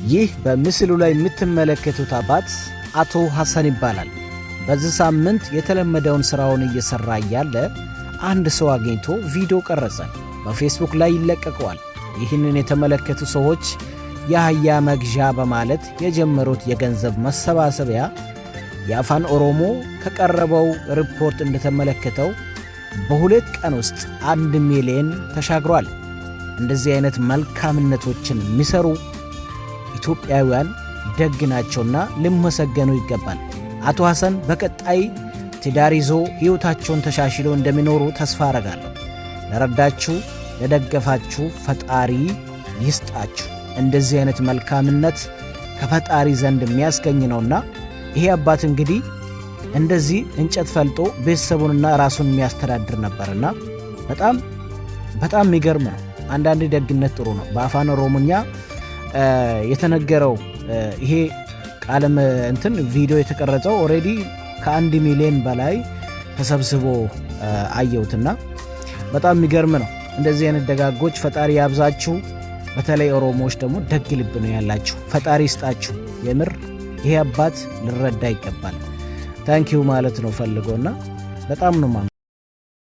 ይህ በምስሉ ላይ የምትመለከቱት አባት አቶ ሐሰን ይባላል። በዚህ ሳምንት የተለመደውን ስራውን እየሰራ እያለ አንድ ሰው አግኝቶ ቪዲዮ ቀረጸ፣ በፌስቡክ ላይ ይለቀቀዋል። ይህንን የተመለከቱ ሰዎች የአህያ መግዣ በማለት የጀመሩት የገንዘብ መሰባሰቢያ የአፋን ኦሮሞ ከቀረበው ሪፖርት እንደተመለከተው በሁለት ቀን ውስጥ 1 ሚሊዮን ተሻግሯል። እንደዚህ አይነት መልካምነቶችን የሚሰሩ ኢትዮጵያውያን ደግ ናቸውና ሊመሰገኑ ይገባል። አቶ ሐሰን በቀጣይ ትዳር ይዞ ሕይወታቸውን ተሻሽለው እንደሚኖሩ ተስፋ አረጋለሁ። ለረዳችሁ ለደገፋችሁ ፈጣሪ ይስጣችሁ። እንደዚህ አይነት መልካምነት ከፈጣሪ ዘንድ የሚያስገኝ ነውና ይሄ አባት እንግዲህ እንደዚህ እንጨት ፈልጦ ቤተሰቡንና ራሱን የሚያስተዳድር ነበርና በጣም የሚገርም ነው። አንዳንድ ደግነት ጥሩ ነው። በአፋን ኦሮሞኛ የተነገረው ይሄ ቃለም ቪዲዮ የተቀረጸው ኦሬዲ ከ1 ሚሊዮን በላይ ተሰብስቦ አየሁትና በጣም የሚገርም ነው። እንደዚህ አይነት ደጋጎች ፈጣሪ ያብዛችሁ። በተለይ ኦሮሞዎች ደግሞ ደግ ልብ ነው ያላችሁ፣ ፈጣሪ ይስጣችሁ። የምር ይሄ አባት ልረዳ ይገባል። ታንኪዩ ማለት ነው ፈልጎና በጣም ነው